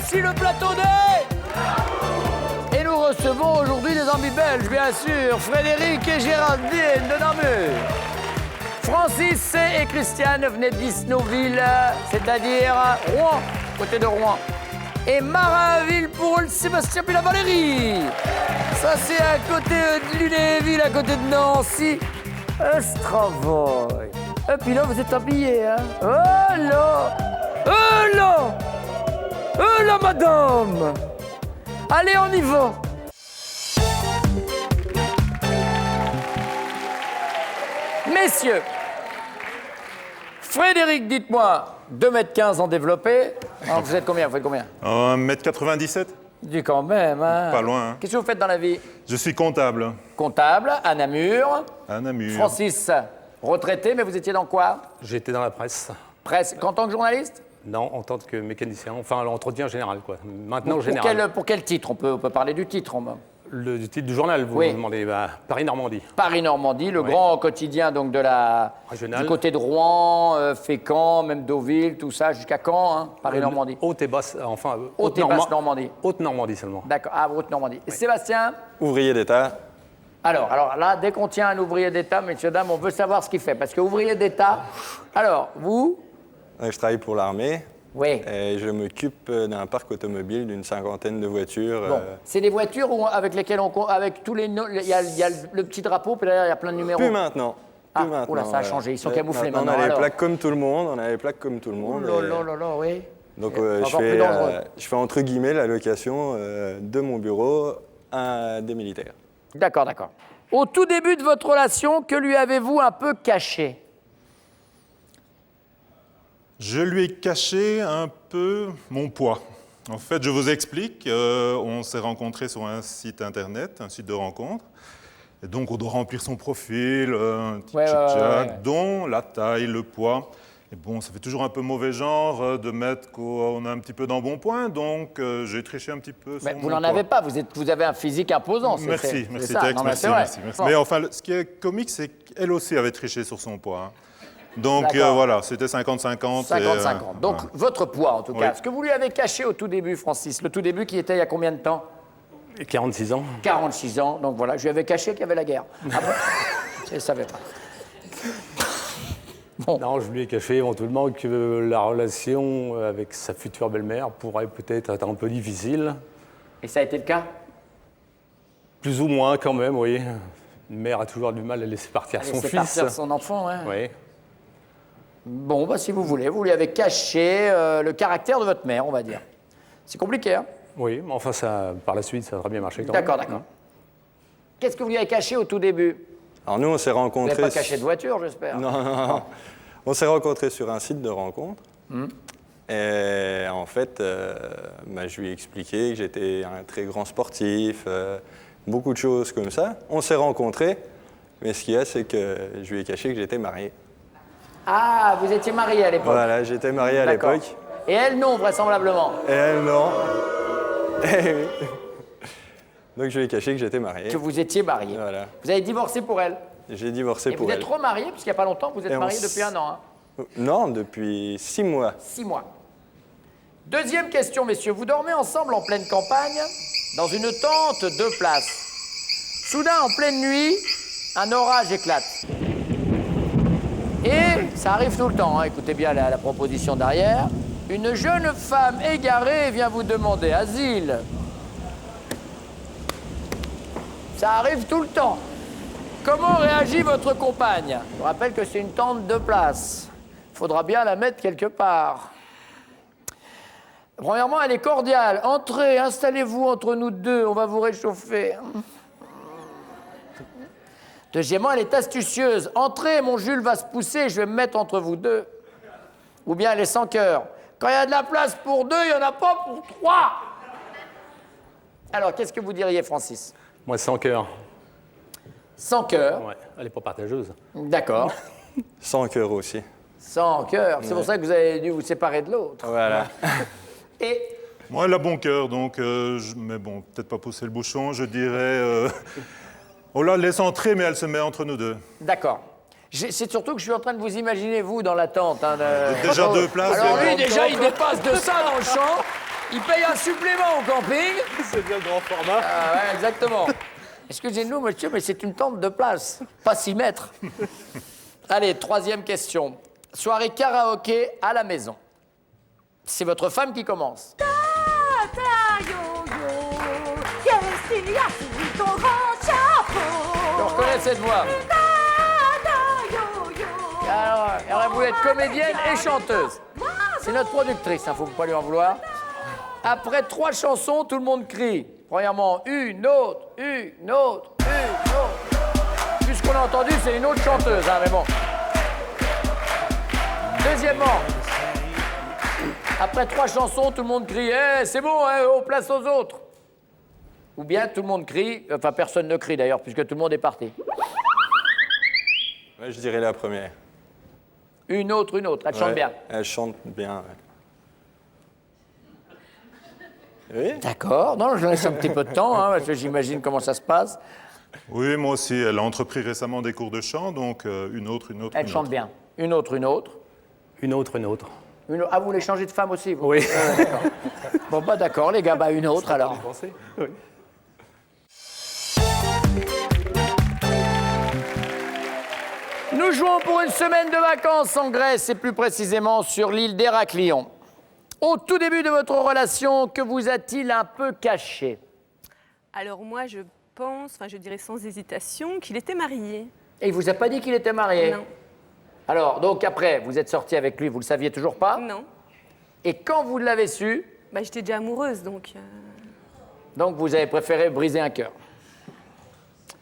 voici le plateau des... Et nous recevons aujourd'hui des amis belges, bien sûr, Frédéric et Géraldine de Namur. Francis et Christiane venaient d'Isnoville, c'est-à-dire Rouen, côté de Rouen. Et Marinville pour le Sébastien puis la Valérie. Ça, c'est à côté de Lunéville, à côté de Nancy. Stravoy. Et puis là, vous êtes habillés, hein? Oh là! Oh là! Oh là, madame! Allez, on y va! Messieurs, Frédéric, dites-moi, 2,15 m en développé. Alors, vous êtes combien? Vous faites combien? 1,97 m. Dis quand même, hein? Pas loin, hein. Qu'est-ce que vous faites dans la vie? Je suis comptable. Comptable, à Namur. À Namur. Francis, retraité, mais vous étiez dans quoi? J'étais dans la presse. Presse, en tant que journaliste? Non, en tant que mécanicien, enfin l'entretien général, quoi. Maintenant, général. Pour quel titre? On peut parler du titre. Le titre du journal, vous me demandez, Paris-Normandie. Paris-Normandie, le grand quotidien donc de la Régional. du côté de Rouen, Fécamp, même Deauville, tout ça, jusqu'à Caen, hein, Paris-Normandie. Haute et basse, enfin... Haute et basse Normandie. Haute-Normandie seulement. D'accord, Haute-Normandie. Et Sébastien? Ouvrier d'État. Alors là, dès qu'on tient un ouvrier d'État, messieurs, dames, on veut savoir ce qu'il fait. Parce que ouvrier d'État, alors, vous? Je travaille pour l'armée. Oui. Et je m'occupe d'un parc automobile d'une 50aine de voitures. Bon, c'est des voitures avec lesquelles avec tous les... Il y a le petit drapeau, puis derrière, il y a plein de numéros. Plus maintenant. Ah, Plus maintenant. oula, ça a changé, ils sont camouflés maintenant. maintenant. On a les alors. plaques comme tout le monde. On a les plaques comme tout le monde. Oh là là là, oui. Donc Encore plus dangereux. je fais entre guillemets la location de mon bureau à des militaires. D'accord, d'accord. Au tout début de votre relation, que lui avez-vous un peu caché? Je lui ai caché un peu mon poids. En fait, je vous explique, on s'est rencontrés sur un site internet, un site de rencontre. Et donc, on doit remplir son profil, un petit chit-chat, dont la taille, le poids. Et bon, ça fait toujours un peu mauvais genre de mettre qu'on a un petit peu d'embonpoint, donc j'ai triché un petit peu. Mais vous n'en avez pas, vous avez un physique imposant. Merci, merci. merci. Bon. Mais enfin, ce qui est comique, c'est qu'elle aussi avait triché sur son poids. Hein. Donc voilà, c'était 50-50. 50-50. Donc voilà. votre poids, en tout cas. Oui. Ce que vous lui avez caché au tout début, Francis, le tout début qui était il y a combien de temps? 46 ans. 46 ans, donc voilà, je lui avais caché qu'il y avait la guerre. Ah bon? Je ne savais pas. Bon. Non, je lui ai caché éventuellement que la relation avec sa future belle-mère pourrait peut-être être un peu difficile. Et ça a été le cas? Plus ou moins quand même, oui. Une mère a toujours du mal à laisser partir son fils. Partir son enfant, hein. Oui. Bon, bah, si vous voulez, vous lui avez caché le caractère de votre mère, on va dire. C'est compliqué, hein? Oui, mais enfin, ça, par la suite, ça a très bien marché quand D'accord, même. d'accord. Qu'est-ce que vous lui avez caché au tout début? Alors nous, on s'est Vous rencontrés... n'avez pas caché de voiture, j'espère? Non. On s'est rencontrés sur un site de rencontre. Et en fait, je lui ai expliqué que j'étais un très grand sportif, beaucoup de choses comme ça. On s'est rencontrés, mais ce qu'il y a, c'est que je lui ai caché que j'étais marié. Ah, vous étiez marié à l'époque? Voilà, j'étais marié à D'accord. l'époque. Et elle, non, vraisemblablement? Et elle, non. Eh oui. Donc je lui ai caché que j'étais marié. Que vous étiez marié. Voilà. Vous avez divorcé pour elle? J'ai divorcé Et pour vous elle. êtes remarié, puisqu'il n'y a pas longtemps, vous êtes Et on marié depuis un an, hein? Non, depuis 6 mois. 6 mois. Deuxième question, messieurs. Vous dormez ensemble en pleine campagne, dans une tente 2 places. Soudain, en pleine nuit, un orage éclate. Et ça arrive tout le temps, hein. Écoutez bien la proposition derrière. Une jeune femme égarée vient vous demander asile. Ça arrive tout le temps. Comment réagit votre compagne? Je vous rappelle que c'est une tente 2 places. Il faudra bien la mettre quelque part. Premièrement, elle est cordiale. Entrez, installez-vous entre nous deux, on va vous réchauffer. Deuxièmement, elle est astucieuse. Entrez, mon Jules va se pousser, je vais me mettre entre vous deux. Ou bien elle est sans cœur. Quand il y a de la place pour 2, il n'y en a pas pour 3. Alors, qu'est-ce que vous diriez, Francis? Moi, sans cœur. Sans cœur. Ouais, elle n'est pas partageuse. D'accord. Sans cœur aussi. Sans cœur. C'est pour ça que vous avez dû vous séparer de l'autre. Voilà. Et Moi, elle a bon cœur, donc, mais bon, peut-être pas pousser le bouchon, je dirais... on la laisse entrer, mais elle se met entre nous deux. d'accord. C'est surtout que je suis en train de vous imaginer, vous, dans la tente. Hein, Déjà 2 places. Alors et lui, dans le déjà, temps. il dépasse de ça dans le champ. Il paye un supplément au camping. C'est bien le grand format. Ah ouais, exactement. Excusez-nous, monsieur, mais c'est une tente de place, pas 6 mètres. Allez, troisième question. Soirée karaoké à la maison. C'est votre femme qui commence. Je reconnais cette voix. Alors, elle aurait voulu être comédienne et chanteuse. C'est notre productrice, faut pas lui en vouloir. Après 3 chansons, tout le monde crie. Premièrement, une autre, une autre, une autre. Tout ce qu'on a entendu, c'est une autre chanteuse, hein, mais bon. Deuxièmement, après 3 chansons, tout le monde crie « c'est bon, on place aux autres ». Ou bien tout le monde crie, enfin personne ne crie d'ailleurs, puisque tout le monde est parti. Ouais, je dirais la première. Une autre, elle chante Ouais, bien. Elle chante bien, ouais. Oui. D'accord, non, je laisse un petit peu de temps, hein, parce que j'imagine comment ça se passe. Oui, moi aussi. Elle a entrepris récemment des cours de chant, donc une autre. Elle chante bien. Une autre. Une autre. Ah, vous voulez changer de femme aussi, vous? Oui. D'accord. Bon, bah d'accord, les gars, bah une autre alors. Oui. Nous jouons pour une semaine de vacances en Grèce et plus précisément sur l'île d'Héraclion. Au tout début de votre relation, que vous a-t-il un peu caché? Alors moi, je pense, je dirais sans hésitation, qu'il était marié. Et il vous a pas dit qu'il était marié? Non. Alors, donc après, vous êtes sorti avec lui, vous le saviez toujours pas? Non. Et quand vous l'avez su, J'étais déjà amoureuse, donc... donc vous avez préféré briser un cœur.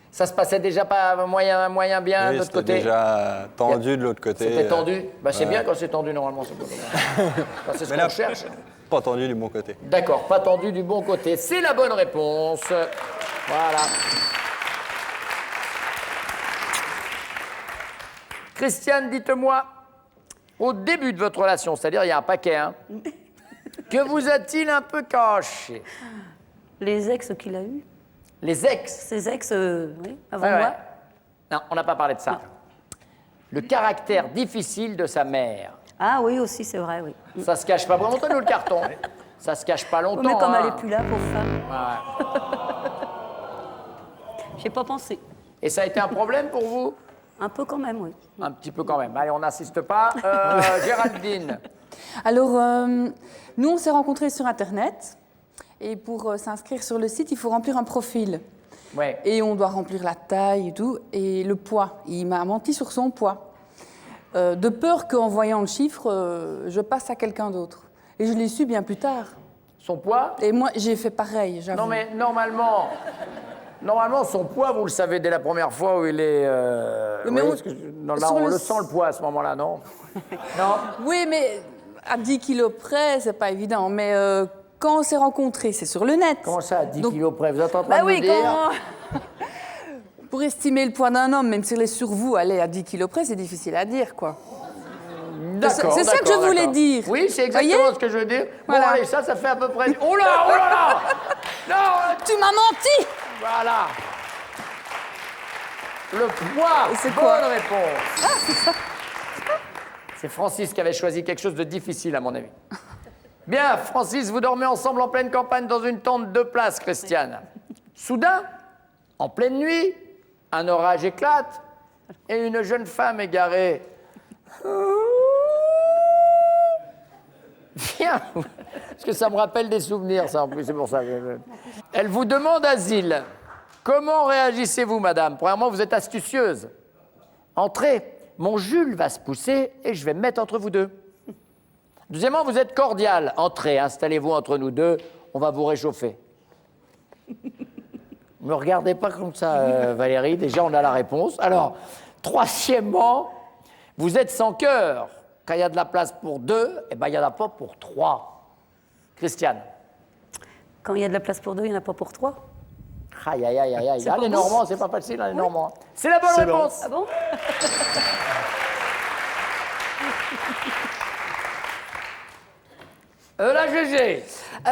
Ça se passait déjà pas moyen bien Oui, de l'autre c'était côté? déjà tendu de l'autre côté. C'était tendu? Bah, c'est ouais. bien quand c'est tendu normalement. C'est ce Mais qu'on là- cherche. Pas tendu du bon côté. D'accord, pas tendu du bon côté. C'est la bonne réponse. Voilà. Christiane, dites-moi, au début de votre relation, c'est-à-dire il y a un paquet, hein, que vous a-t-il un peu caché? Les ex qu'il a eus. Les ex? Ses ex, oui, avant Ouais, ouais. moi. Non, on n'a pas parlé de ça. Le caractère difficile de sa mère. Ah oui, aussi, c'est vrai, oui. Ça se cache pas. Montrez-nous le carton. Ça se cache pas longtemps. Oui, mais comme hein. elle n'est plus là, pauvre femme, Ouais. j'ai pas pensé. Et ça a été un problème pour vous? Un peu quand même, oui. Un petit peu quand même. Allez, on n'insiste pas. Géraldine. Alors, nous, on s'est rencontrés sur Internet. Et pour s'inscrire sur le site, il faut remplir un profil. Ouais. Et on doit remplir la taille et tout. Et le poids. Il m'a menti sur son poids. De peur qu'en voyant le chiffre, je passe à quelqu'un d'autre. Et je l'ai su bien plus tard. Son poids? Et moi, j'ai fait pareil, j'avoue. Non, mais normalement, son poids, vous le savez dès la première fois où il est. Oui, mais oui, on- parce que non, là, sur on le le sent le poids à ce moment-là, non? Non. Oui, mais à 10 kilos près, c'est pas évident. Mais quand on s'est rencontrés, c'est sur le net. Comment ça, à 10 Donc- kilos près? Vous êtes en train Bah de me oui, dire? quand... Pour estimer le poids d'un homme, même s'il est sur vous, aller à 10 kilos près, c'est difficile à dire, quoi. D'accord, c'est ça que je d'accord, voulais d'accord. dire. Oui, c'est exactement Voyez ce que je veux dire. Voilà. Bon, allez, ça fait à peu près. Oh là, oh là là! Non, Tu m'as menti! voilà. Le poids. Et c'est Bonne quoi réponse. C'est Francis qui avait choisi quelque chose de difficile, à mon avis. Bien, Francis, vous dormez ensemble en pleine campagne dans une tente de place, Christiane. Soudain, en pleine nuit, un orage éclate et une jeune femme égarée. Viens, parce que ça me rappelle des souvenirs, ça en plus, c'est pour ça. Elle vous demande asile. Comment réagissez-vous, madame? Premièrement, vous êtes astucieuse. Entrez. Mon Jules va se pousser et je vais me mettre entre vous deux. Deuxièmement, vous êtes cordial. Entrez, installez-vous entre nous deux, on va vous réchauffer. Ne me regardez pas comme ça, Valérie, déjà on a la réponse. Alors, troisièmement, vous êtes sans cœur. Quand il y a de la place pour deux, eh ben, il n'y en a pas pour trois. Christiane. Quand il y a de la place pour deux, il n'y en a pas pour trois. Aïe, aïe, aïe, aïe, aïe. C'est Ah, pas les bon. Normands, c'est pas facile, hein, les Normands. C'est la bonne C'est bon. réponse. Ah bon? La GG.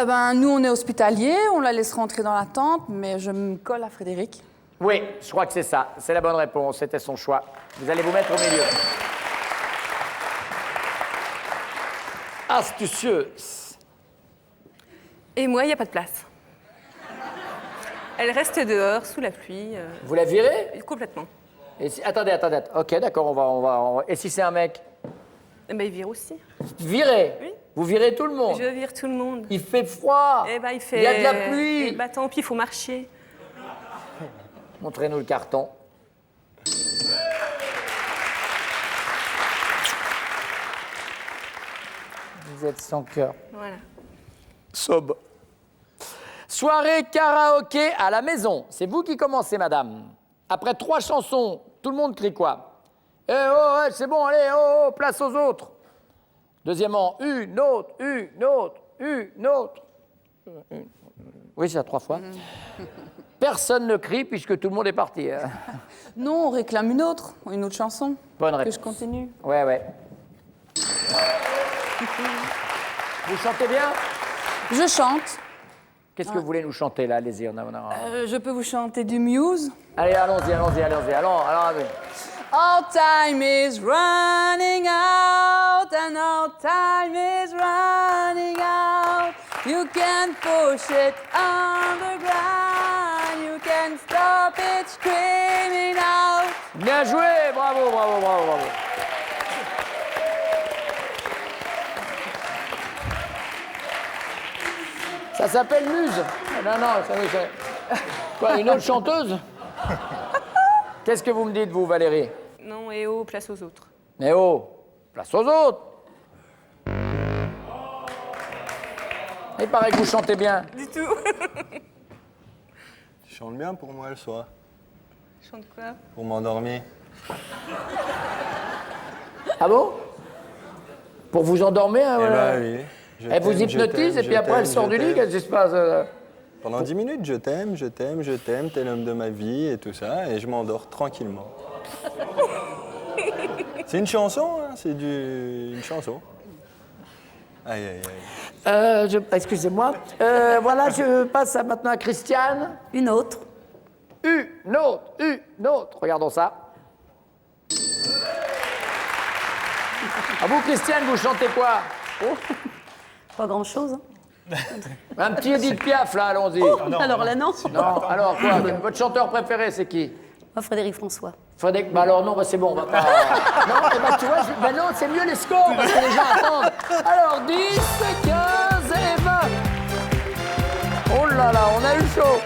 Eh ben, nous, on est hospitaliers, on la laisse rentrer dans la tente, mais je me colle à Frédéric. Oui, je crois que c'est ça. C'est la bonne réponse. C'était son choix. Vous allez vous mettre au milieu. Astucieuse. Et moi, il n'y a pas de place. Elle reste dehors, sous la pluie, Vous la virez? complètement. Et attendez. Ok, d'accord, on va. Et si c'est un mec? Eh ben, il vire aussi. Virez. Oui. Vous virez tout le monde. Je vire tout le monde. Il fait froid. Eh ben, il fait... Il y a de la pluie. Eh ben, tant pis, il faut marcher. Montrez-nous le carton. Vous êtes sans cœur. Voilà. Sob. Soirée karaoké à la maison. C'est vous qui commencez, madame. Après 3 chansons, tout le monde crie quoi? Eh oh, ouais, c'est bon, allez, oh, place aux autres. Deuxièmement, une autre. Oui, c'est à 3 fois. Personne ne crie puisque tout le monde est parti. Hein. Non, on réclame une autre chanson. Bonne Que réponse. je continue. Ouais. Vous chantez bien? Je chante. Qu'est-ce que vous voulez nous chanter là? Allez-y, Je peux vous chanter du Muse. Allez, allons-y. Allons, allez. Our time is running out, and our time is running out. You can push it underground, you can stop it screaming out. Bien joué, bravo. Ça s'appelle Muse. Non, c'est... Quoi, une autre chanteuse? Qu'est-ce que vous me dites, vous, Valérie? Non, et oh, place aux autres. Mais oh, place aux autres. Il paraît que vous chantez bien. Du tout. Tu chantes bien pour moi le soir, Je chante quoi? pour m'endormir. Ah bon? Pour vous endormir, hein, Eh voilà. ben oui. Je Elle vous t'aime, je hypnotise t'aime, et puis je après elle t'aime, sort je du lit, t'aime. qu'est-ce qui se passe? Pendant 10 minutes, je t'aime, t'es l'homme de ma vie et tout ça, et je m'endors tranquillement. C'est une chanson, hein, une chanson. Aïe. Excusez-moi. Voilà, je passe maintenant à Christiane. Une autre. Une autre. Regardons ça. À vous, Christiane, vous chantez quoi? Pas grand-chose. Hein. Un petit Edith Piaf, là, allons-y. Alors là, non. Non, alors quoi? Votre chanteur préféré, c'est qui? Moi, Frédéric François. Frédéric, bah alors non, bah c'est bon, on va pas... Non, eh ben, tu vois, bah non, c'est mieux les scores, parce que les gens attendent. Alors, 10, 15 et 20. Oh là là, on a eu chaud.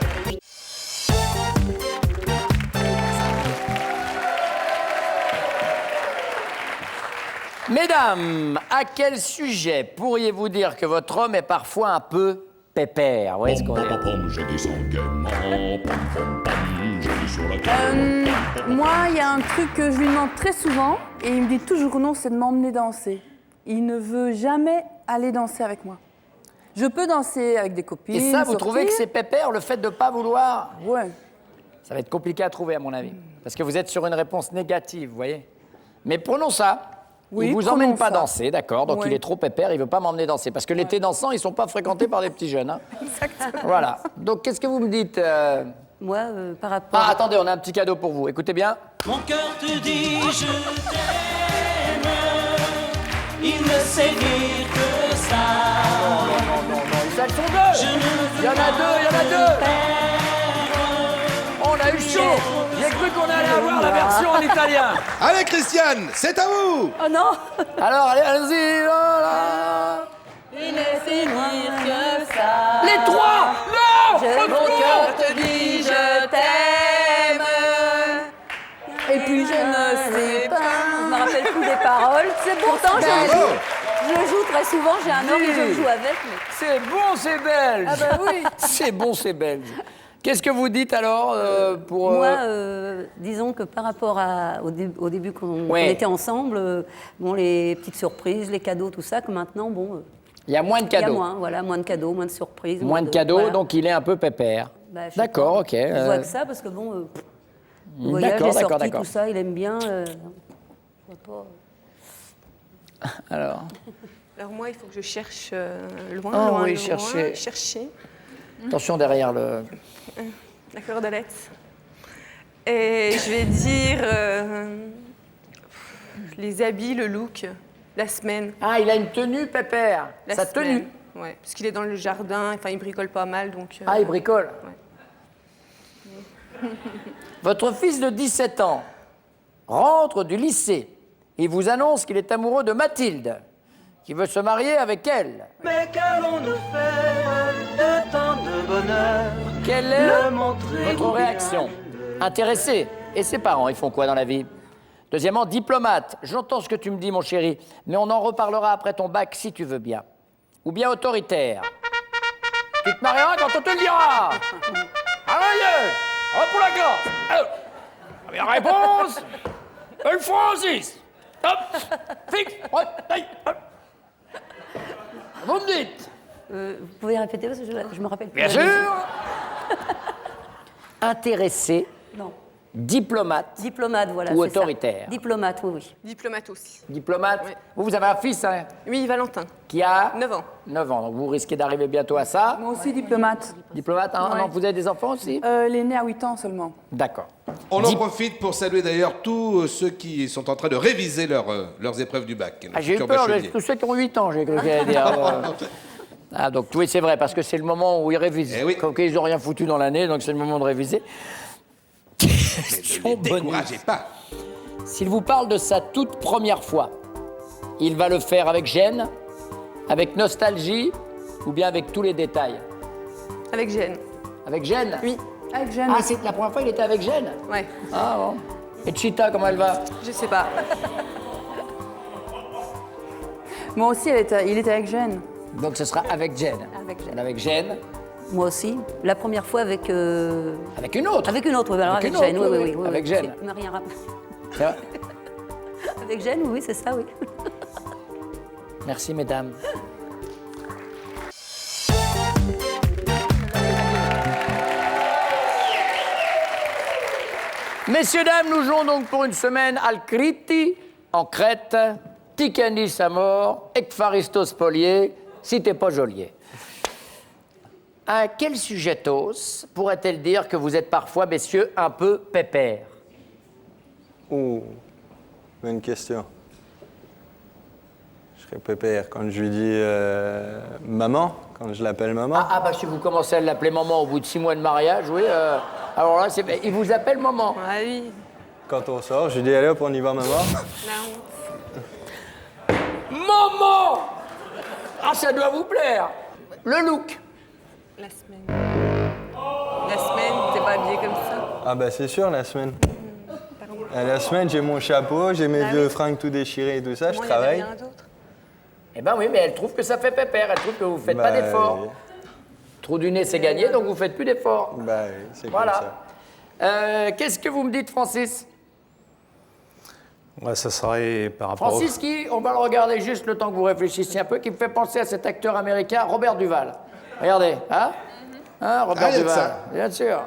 Mesdames, à quel sujet pourriez-vous dire que votre homme est parfois un peu pépère? Vous voyez ce qu'on dit? J'ai des engagements, j'ai des sur la gueule. Moi, il y a un truc que je lui demande très souvent, et il me dit toujours non, c'est de m'emmener danser. Il ne veut jamais aller danser avec moi. Je peux danser avec des copines. Et ça, vous sortir. trouvez que c'est pépère, le fait de ne pas vouloir? Ouais. Ça va être compliqué à trouver, à mon avis. Parce que vous êtes sur une réponse négative, vous voyez. Mais prenons ça. Oui, il ne vous prenons emmène pas ça. danser, d'accord. Donc Ouais. il est trop pépère, il ne veut pas m'emmener danser. Parce que l'été dansant, ils ne sont pas fréquentés par des petits jeunes. Hein. Exactement. Voilà. Donc qu'est-ce que vous me dites Moi, par rapport... Ah, attendez, on a un petit cadeau pour vous. Écoutez bien. Mon cœur te dit je t'aime, il ne sait dire que ça. Elles sont deux. Il y en a deux. On a eu chaud. J'ai cru qu'on allait avoir la version en italien. Allez Christiane, c'est à vous. Oh non. Alors, allez-y. Voilà. Il ne sait dire que ça. Les trois. Non. Mon cœur te dit je t'aime. Et puis je ne sais pas. Je me rappelle plus des paroles. C'est pourtant je joue très souvent. J'ai un homme et je joue avec. Mais... C'est bon, c'est belge. Ah bah oui. C'est bon, c'est belge. Qu'est-ce que vous dites alors pour... Moi, disons que par rapport au début qu'on Ouais. était ensemble, bon, les petites surprises, les cadeaux, tout ça, que maintenant, bon, il y a moins de il y a cadeaux. moins, voilà, moins de cadeaux, moins de surprises. Moins de cadeaux, voilà. donc il est un peu pépère. Bah, je sais D'accord, pas. ok. Je vois que ça, parce que bon, le voyage, les sorties, tout ça, il aime bien. Je vois pas. Alors, Alors moi, il faut que je cherche loin, Ah loin, oui, loin, cherchez. Attention derrière le... la cordelette. Et je vais dire les habits, le look, la semaine. Ah, il a une tenue pépère. La Sa semaine. tenue. Ouais, parce qu'il est dans le jardin, enfin, il bricole pas mal, donc... Ah, il bricole. Ouais. Votre fils de 17 ans rentre du lycée. Il vous annonce qu'il est amoureux de Mathilde, qui veut se marier avec elle. Mais qu'allons-nous faire de tant de bonheur? Quelle est Le montrer votre ou bien réaction? Intéressé. Et ses parents, ils font quoi dans la vie? Deuxièmement, diplomate. J'entends ce que tu me dis, mon chéri, mais on en reparlera après ton bac si tu veux bien. Ou bien autoritaire. Tu te marieras quand on te le dira. Allez, hop pour la classe. Première réponse, le Francis. Hop, fixe, hop, aïe, hop. Vous me dites? Vous pouvez répéter parce que je me rappelle plus. Bien sûr. Intéressé, Non. diplomate Diplomate, voilà. ou c'est ça. autoritaire. Diplomate, oui, oui. Diplomate aussi. Diplomate. Oui. Vous avez un fils hein, Oui, Valentin, qui a 9 ans. 9 ans. Donc vous risquez d'arriver bientôt à ça. Moi aussi diplomate. Diplomate, hein? Ouais. Non, vous avez des enfants aussi? Il est né à 8 ans seulement. D'accord. On en profite pour saluer d'ailleurs tous ceux qui sont en train de réviser leurs épreuves du bac. nos Ah, j'ai eu futurs peur, bacheliers. tous ceux qui ont 8 ans, j'ai cru qu'il allait dire. Ah, donc oui, c'est vrai, parce que c'est le moment où ils révisent. Eh oui. Comme qu'ils n'ont rien foutu dans l'année, donc c'est le moment de réviser. Ne Question les bonus. découragez pas. S'il vous parle de sa toute première fois, il va le faire avec gêne, avec nostalgie, ou bien avec tous les détails? Avec Gênes. Avec gêne? Oui. Avec Jeanne. Ah, c'est la première fois qu'il était avec gêne? Ouais, Ah bon. Et Chita, comment elle va? je sais pas. Moi aussi, il était avec Jeanne. Donc ce sera avec gêne. Avec Jeanne. Avec gêne, Moi aussi. La première fois avec... avec une autre. Avec une autre, oui, alors Avec avec une Jeanne, autre, oui, oui, oui, oui. oui. Avec oui. Jeanne. C'est rien à- C'est vrai. Avec Jeanne, oui, c'est ça, oui. Merci, mesdames. Messieurs, dames, nous jouons donc pour une semaine al Criti, en Crète, Ticandis à mort, Ekpharistos Polier, si t'es pas geôlier. À quel sujetos pourrait-elle dire que vous êtes parfois, messieurs, un peu pépère? Ouh, bonne question. Je serais pépère quand je lui dis maman, quand je l'appelle maman. Ah, bah si vous commencez à l'appeler maman au bout de 6 mois de mariage, oui. Alors là, il vous appelle maman. Ah oui, Quand on sort, je lui dis allez hop, on y va maman. la honte. Maman! Ah, ça doit vous plaire. Le look. La semaine. La semaine, t'es pas habillé comme ça. Ah bah c'est sûr, la semaine. La semaine, j'ai mon chapeau, j'ai mes Ah vieux oui. fringues tout déchirés et tout ça, je Moi, il y en a travaille. rien d'autre. Eh ben oui, mais elle trouve que ça fait pépère. Elle trouve que vous ne faites pas Bah, d'efforts. Trou du nez, c'est gagné, donc vous ne faites plus d'efforts. Bah oui, c'est Voilà. comme ça. Qu'est-ce que vous me dites, Francis? Ouais, ça serait par rapport Francis qui, on va le regarder juste le temps que vous réfléchissiez un peu, qui me fait penser à cet acteur américain, Robert Duval. Regardez, hein? Hein, Robert Ah, il y a de Duval, ça. bien sûr.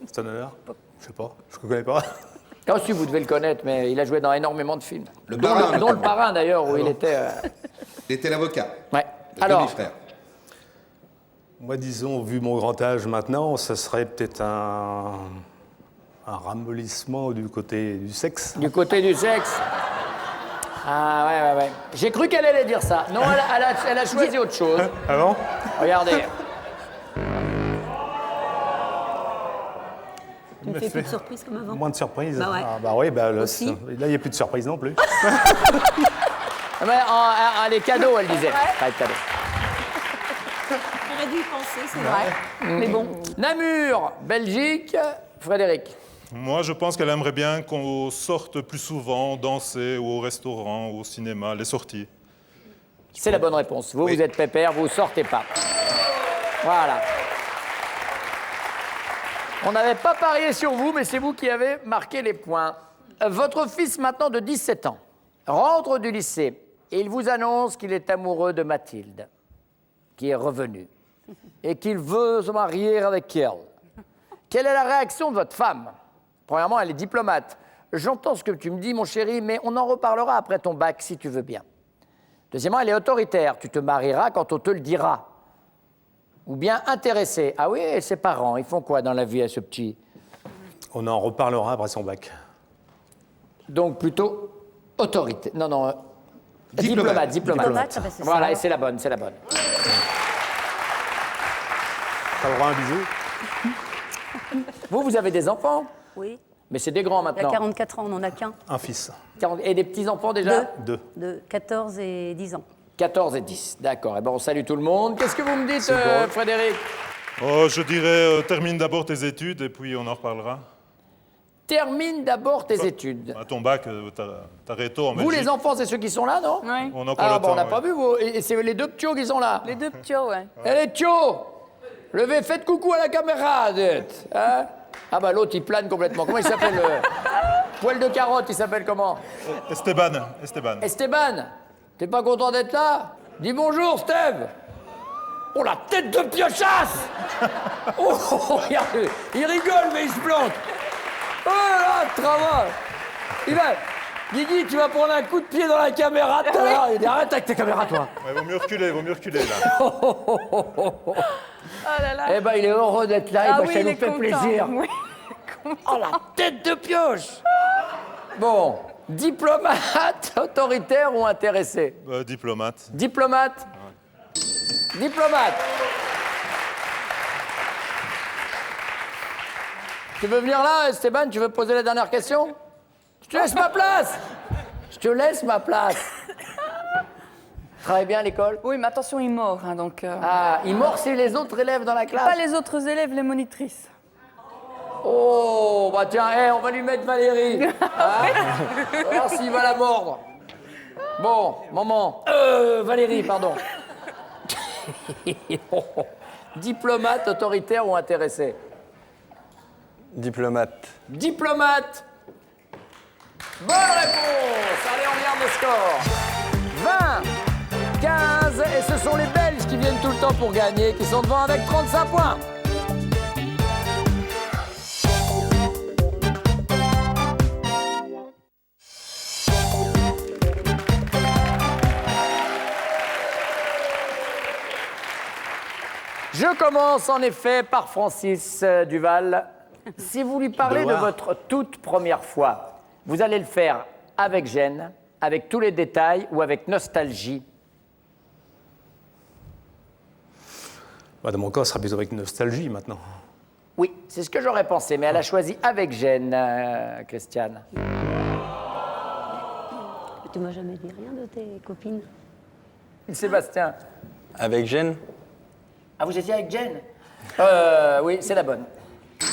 C'est un honneur. Je sais pas, je ne connais pas. Ah, si, vous devez le connaître, mais il a joué dans énormément de films. Le Dont Parrain, dont le Parrain, d'ailleurs, où il était... Il était l'avocat Ouais. de Alors, demi-frère. Moi, disons, vu mon grand âge maintenant, ça serait peut-être un ramollissement du côté du sexe. du côté du sexe. Ah, ouais. J'ai cru qu'elle allait dire ça. Non, elle a choisi autre chose. Ah bon? Regardez. Tu me fais plus de surprise comme avant. Moins de surprises. Bah ouais. Ah bah oui, bah, là, Aussi. là, il n'y a plus de surprise non plus. Mais les cadeaux, elle disait. Pas de cadeaux. J'aurais dû y penser, c'est vrai. Mais bon. Namur, Belgique, Frédéric. Moi, je pense qu'elle aimerait bien qu'on sorte plus souvent, danser, ou au restaurant, ou au cinéma, les sorties. C'est la bonne réponse. Vous, Oui. vous êtes pépère, vous sortez pas. Voilà. On n'avait pas parié sur vous, mais c'est vous qui avez marqué les points. Votre fils, maintenant de 17 ans, rentre du lycée et il vous annonce qu'il est amoureux de Mathilde, qui est revenue, et qu'il veut se marier avec elle. Quelle est la réaction de votre femme? Premièrement, elle est diplomate. J'entends ce que tu me dis, mon chéri, mais on en reparlera après ton bac, si tu veux bien. Deuxièmement, elle est autoritaire. Tu te marieras quand on te le dira. Ou bien intéressée. Ah oui, et ses parents, ils font quoi dans la vie à ce petit? On en reparlera après son bac. Donc plutôt autorité. Non, Diplomate. diplomate. Diplomate, ah bah, c'est Voilà, ça. et c'est la bonne, c'est la bonne. T'as le droit à un bisou. Vous avez des enfants? Oui. Mais c'est des grands Il y a maintenant. 44 ans, on n'en a qu'un. Un fils. Et des petits-enfants déjà? Deux. De 14 et 10 ans. 14 et 10, d'accord. Eh ben, on salue tout le monde. Qu'est-ce que vous me dites, Frédéric? Oh, je dirais, termine d'abord tes études et puis on en reparlera. Termine d'abord tes études. À ton bac, t'as réto en Vous, Belgique. les enfants, c'est ceux qui sont là, non? Oui. On a encore Ah, le bon, temps. on n'a ouais. pas vu, vous. Et c'est les deux ptios qui sont là. Les deux petits, ouais. Et les ptios, levez, faites coucou à la caméra, dites. Hein? Ah bah l'autre, il plane complètement. Comment il s'appelle Poil de carotte, il s'appelle comment? Esteban. Esteban, t'es pas content d'être là? Dis bonjour, Steve. Oh, la tête de piochasse. Oh, regardez, il rigole, mais il se plante. Oh là, travail. Il va... Guigui, tu vas prendre un coup de pied dans la caméra tout à l'heure. Il dit, arrête avec ta caméra, toi. Ouais, vaut mieux reculer là. Oh là là. Eh ben, il est heureux d'être là. Ah et ben, oui, ça il nous est fait content. plaisir. Oui. Oh, la tête de pioche. Bon, diplomate, autoritaire ou intéressé? Diplomate. Diplomate. Diplomate. Tu veux venir là, Esteban? Tu veux poser la dernière question? Je te laisse ma place. Je te laisse ma place. Travaille bien à l'école? Oui, mais attention, il mord, hein, donc... Ah, il morce les autres élèves dans la classe? Pas les autres élèves, les monitrices. Oh, bah tiens, on va lui mettre Valérie. Hein? On va voir s'il va la mordre. Bon, maman. Valérie, pardon. Diplomate, autoritaire ou intéressé? Diplomate. Diplomate. Bonne réponse. Allez, on regarde le score. 20, 15, et ce sont les Belges qui viennent tout le temps pour gagner, qui sont devant avec 35 points. Je commence en effet par Francis Duval. Si vous lui parlez de votre toute première fois, vous allez le faire avec gêne, avec tous les détails ou avec nostalgie. Bah, dans mon cas, ce sera plutôt avec nostalgie maintenant. Oui, c'est ce que j'aurais pensé, mais elle a choisi avec gêne, Christiane. Tu m'as jamais dit rien de tes copines? Sébastien. Avec gêne? Ah, vous étiez avec Jen? Oui, c'est la bonne. 35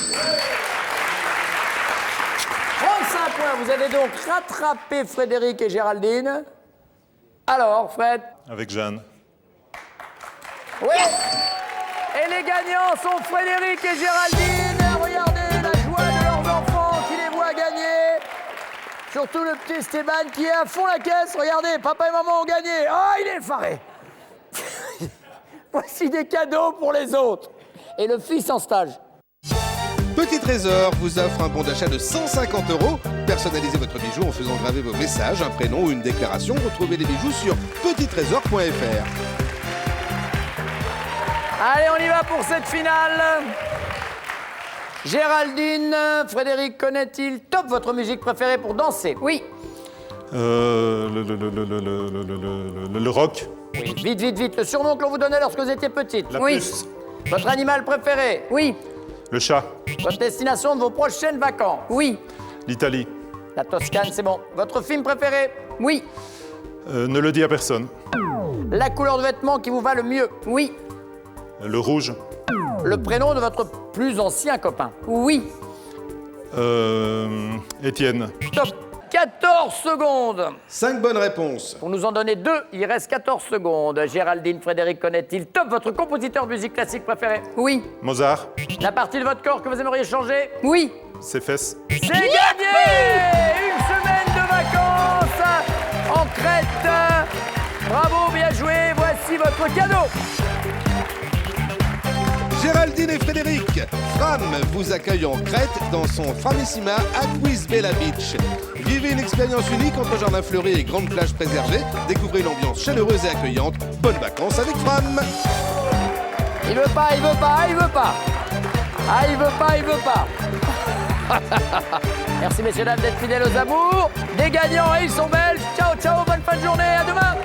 points, vous avez donc rattrapé Frédéric et Géraldine. Alors, Fred? Avec Jeanne. Oui. Et les gagnants sont Frédéric et Géraldine. Regardez la joie de leurs enfants qui les voient gagner. Surtout le petit Esteban qui est à fond la caisse. Regardez, papa et maman ont gagné. Oh, il est effaré. Voici des cadeaux pour les autres. Et le fils en stage. Petit Trésor vous offre un bon d'achat de 150 €. Personnalisez votre bijou en faisant graver vos messages, un prénom ou une déclaration. Retrouvez les bijoux sur petittrésor.fr. Allez, on y va pour cette finale. Géraldine, Frédéric connaît-il top votre musique préférée pour danser? Oui. Le rock. Oui. Vite, vite, vite. Le surnom que l'on vous donnait lorsque vous étiez petite? La Oui. puce. Votre animal préféré? Oui. Le chat. Votre destination de vos prochaines vacances? Oui. L'Italie. La Toscane, c'est bon. Votre film préféré? Oui. Ne le dis à personne. La couleur de vêtements qui vous va le mieux? Oui. Le rouge. Le prénom de votre plus ancien copain? Oui. Étienne. Top. 14 secondes. 5 bonnes réponses. Pour nous en donner 2, il reste 14 secondes. Géraldine, Frédéric connaît-il top votre compositeur de musique classique préféré? Oui. Mozart. La partie de votre corps que vous aimeriez changer? Oui. Ses fesses. C'est gagné! Une semaine de vacances en Crète. Bravo, bien joué. Voici votre cadeau. Géraldine et Frédéric, Fram vous accueille en Crète dans son Framissima Aquis Bella Beach. Vivez une expérience unique entre jardin fleuri et grande plage préservée. Découvrez une ambiance chaleureuse et accueillante. Bonnes vacances avec Fram. Il veut pas, il veut pas, il veut pas. Ah, il veut pas, il veut pas. Merci messieurs dames d'être fidèles aux amours. Des gagnants et ils sont belges. Ciao, ciao, bonne fin de journée, à demain.